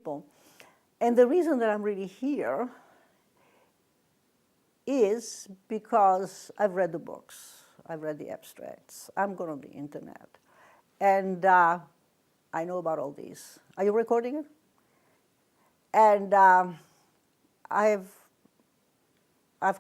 people. And the reason that I'm really here is because I've read the books, I've read the abstracts, I'm going on the internet, and I know about all these. Are you recording it? And I've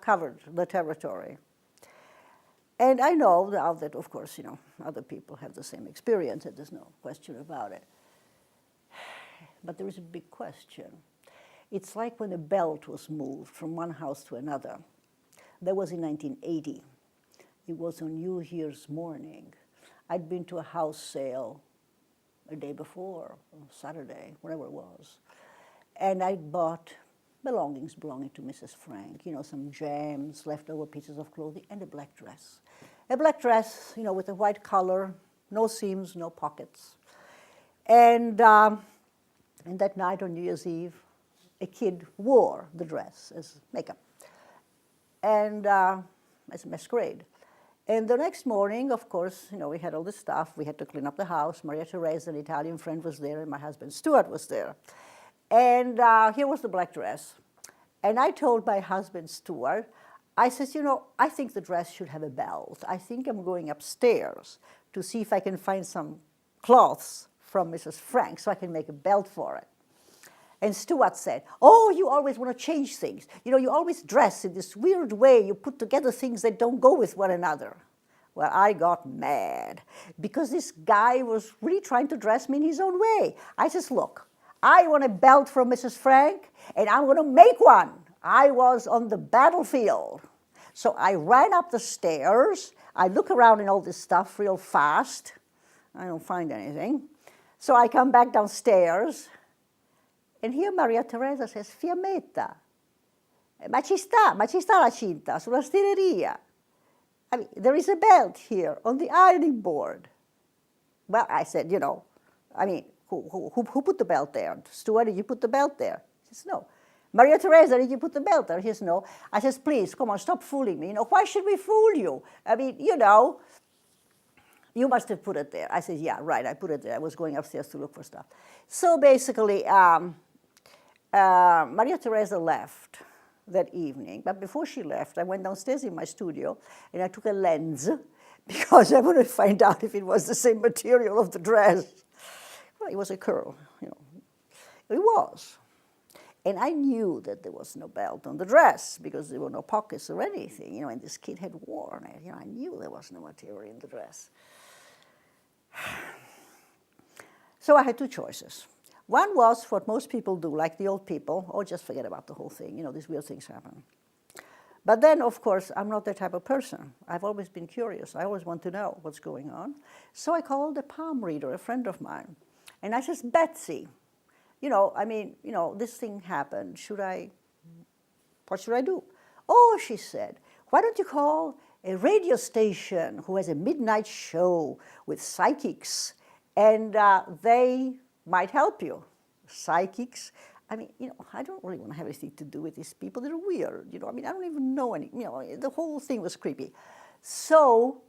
covered the territory. And I know now that, of course, you know, other people have the same experience, and there's no question about it. But there is a big question. It's like when a belt was moved from one house to another. That was in 1980. It was on New Year's morning. I'd been to a house sale a day before, on Saturday, whatever it was. And I bought belongings belonging to Mrs. Frank, you know, some gems, leftover pieces of clothing, and a black dress. A black dress, you know, with a white collar, no seams, no pockets. And that night on New Year's Eve, a kid wore the dress as makeup, and as a masquerade. And the next morning, of course, you know, we had all this stuff. We had to clean up the house. Maria Teresa, an Italian friend, was there, and my husband Stuart was there. And here was the black dress. And I told my husband Stuart, I said, you know, I think the dress should have a belt. I think I'm going upstairs to see if I can find some cloths from Mrs. Frank so I can make a belt for it. And Stuart said, oh, you always want to change things. You know, you always dress in this weird way. You put together things that don't go with one another. Well, I got mad because this guy was really trying to dress me in his own way. I said, look, I want a belt from Mrs. Frank, and I'm going to make one. I was on the battlefield. So I ran up the stairs. I look around in all this stuff real fast. I don't find anything. So I come back downstairs, and here Maria Teresa says, Fiammetta, ma ci sta la cinta sulla stireria. I mean, there is a belt here on the ironing board. Well, I said, you know, I mean, who put the belt there? Stuart, did you put the belt there? He says, no. Maria Teresa, did you put the belt there? He says, no. I says, please, come on, stop fooling me. You know, why should we fool you? I mean, you know, you must have put it there. I said, yeah, right, I put it there. I was going upstairs to look for stuff. So basically, Maria Teresa left that evening. But before she left, I went downstairs in my studio, and I took a lens because I wanted to find out if it was the same material of the dress. Well, it was a curl, you know. It was. And I knew that there was no belt on the dress because there were no pockets or anything, you know, and this kid had worn it. You know, I knew there was no material in the dress. So I had two choices. One was what most people do, like the old people, or just forget about the whole thing. You know, these weird things happen. But then, of course, I'm not that type of person. I've always been curious. I always want to know what's going on. So I called a palm reader, a friend of mine. And I says, Betsy, you know, I mean, you know, this thing happened. What should I do? Oh, she said, why don't you call a radio station who has a midnight show with psychics, and they might help you. Psychics? I mean, you know, I don't really want to have anything to do with these people. They're weird, you know. I mean, I don't even know any, you know, the whole thing was creepy. So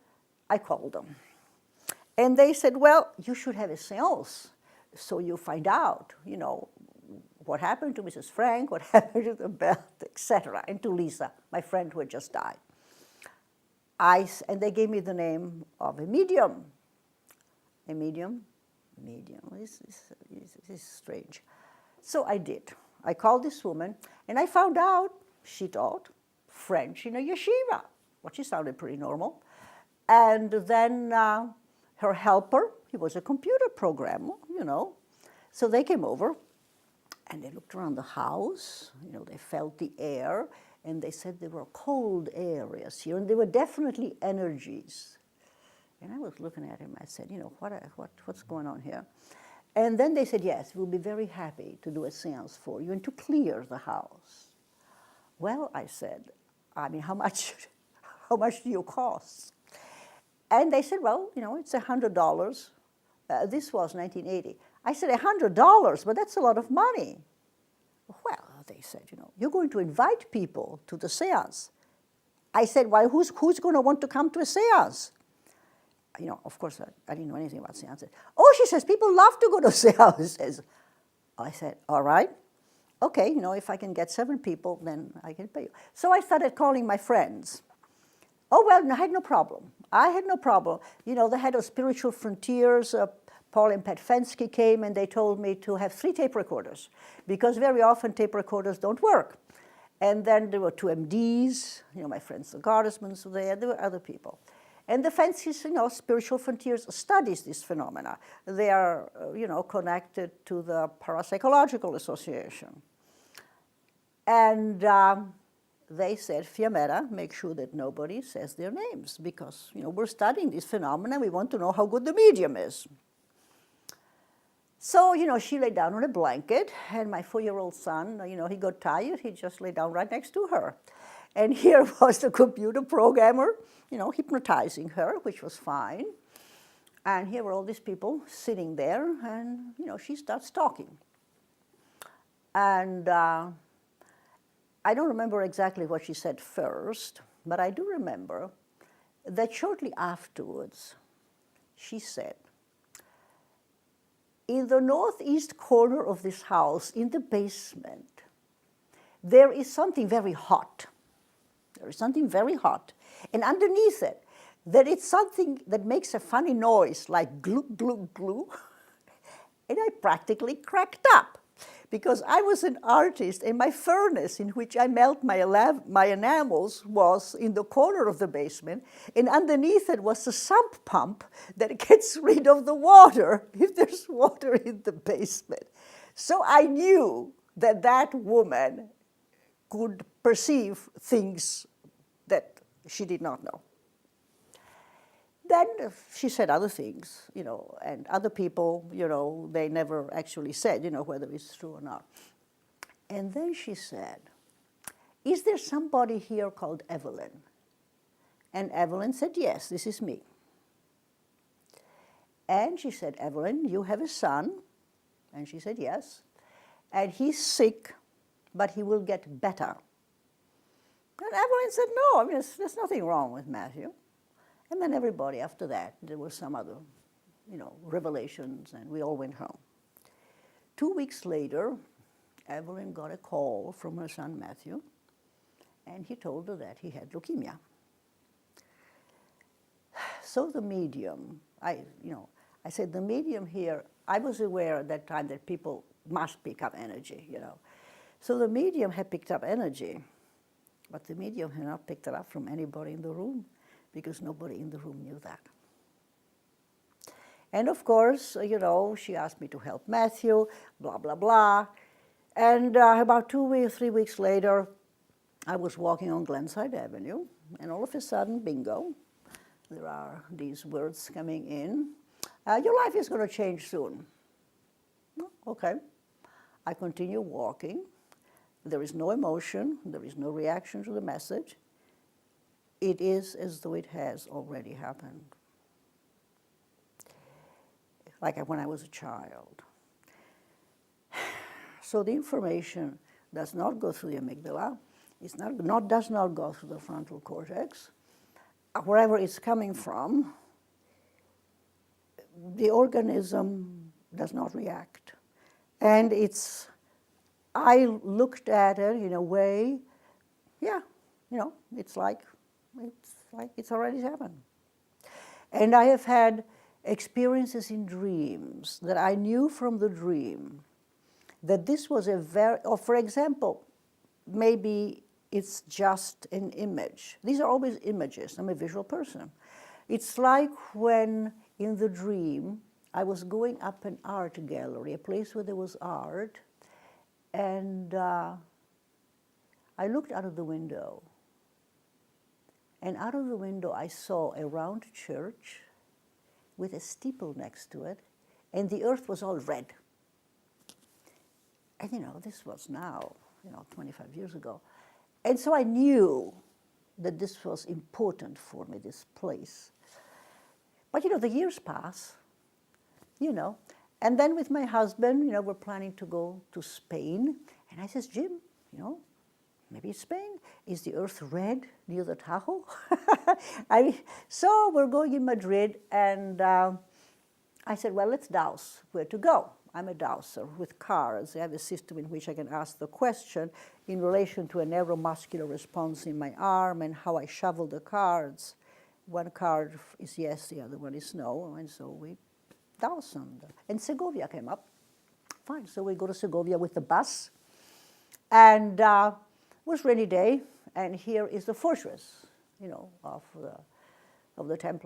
I called them. And they said, well, you should have a seance so you find out, you know, what happened to Mrs. Frank, what happened to the belt, etc., and to Lisa, my friend who had just died. And they gave me the name of a medium. A medium? Medium. This is strange. So I did. I called this woman, and I found out she taught French in a yeshiva, which sounded pretty normal. And then her helper, he was a computer programmer, you know. So they came over, and they looked around the house. You know, they felt the air, and they said there were cold areas here, and there were definitely energies. And I was looking at him. I said, you know, what's going on here? And then they said, yes, we'll be very happy to do a seance for you and to clear the house. Well, I said, I mean, how much do you cost? And they said, well, you know, it's $100. This was 1980. I said, $100, but that's a lot of money. Well, they said, you know, you're going to invite people to the seance. I said, well, who's going to want to come to a seance? You know, of course, I didn't know anything about seances. Oh, she says, people love to go to seances. I said, all right, okay, if I can get 7 people, then I can pay you. So I started calling my friends. Oh, well, I had no problem. I had no problem. The head of Spiritual Frontiers, Paul and Pat Fensky, came and they told me to have 3 tape recorders because very often tape recorders don't work. And then there were 2 MDs, my friends, the Gottesmans were there were other people. And the Fenskys, Spiritual Frontiers studies this phenomena. They are, connected to the Parapsychological Association. And they said, Fiammetta, make sure that nobody says their names because, we're studying this phenomena. We want to know how good the medium is. So, she lay down on a blanket, and my 4-year-old son, he got tired. He just lay down right next to her. And here was the computer programmer, hypnotizing her, which was fine. And here were all these people sitting there, and, she starts talking. And I don't remember exactly what she said first, but I do remember that shortly afterwards, she said, in the northeast corner of this house, in the basement, there is something very hot. There is something very hot. And underneath it, there is something that makes a funny noise, like glue, glue, glue. And I practically cracked up, because I was an artist, and my furnace in which I melt my enamels was in the corner of the basement, and underneath it was a sump pump that gets rid of the water if there's water in the basement. So I knew that that woman could perceive things that she did not know. Then she said other things, and other people, they never actually said, whether it's true or not. And then she said, is there somebody here called Evelyn? And Evelyn said, yes, this is me. And she said, Evelyn, you have a son? And she said, yes. And he's sick, but he will get better. And Evelyn said, no, there's nothing wrong with Matthew. And then everybody after that, there were some other, revelations, and we all went home. 2 weeks later, Evelyn got a call from her son Matthew, and he told her that he had leukemia. So the medium, I said the medium here, I was aware at that time that people must pick up energy, So the medium had picked up energy, but the medium had not picked it up from anybody in the room, because nobody in the room knew that. And of course, she asked me to help Matthew, blah, blah, blah. And about 2 or 3 weeks later, I was walking on Glenside Avenue, and all of a sudden, bingo, there are these words coming in. Your life is going to change soon. Okay. I continue walking. There is no emotion. There is no reaction to the message. It is as though it has already happened. Like when I was a child. So the information does not go through the amygdala. Does not go through the frontal cortex. Wherever it's coming from, the organism does not react. And I looked at it in a way, it's like it's already happened. And I have had experiences in dreams that I knew from the dream that this was for example, maybe it's just an image. These are always images. I'm a visual person. It's like when in the dream I was going up an art gallery, a place where there was art, and I looked out of the window. And out of the window, I saw a round church with a steeple next to it, and the earth was all red. And this was now, 25 years ago. And so I knew that this was important for me, this place. But, the years pass, And then with my husband, we're planning to go to Spain. And I says, Jim, maybe it's Spain. Is the earth red near the Tahoe? So we're going in Madrid, and I said, well, let's douse where to go. I'm a dowser with cards. I have a system in which I can ask the question in relation to a neuromuscular response in my arm and how I shovel the cards. One card is yes, the other one is no, and so we douse them. And Segovia came up. Fine, so we go to Segovia with the bus, and it was rainy day, and here is the fortress, of the Templars.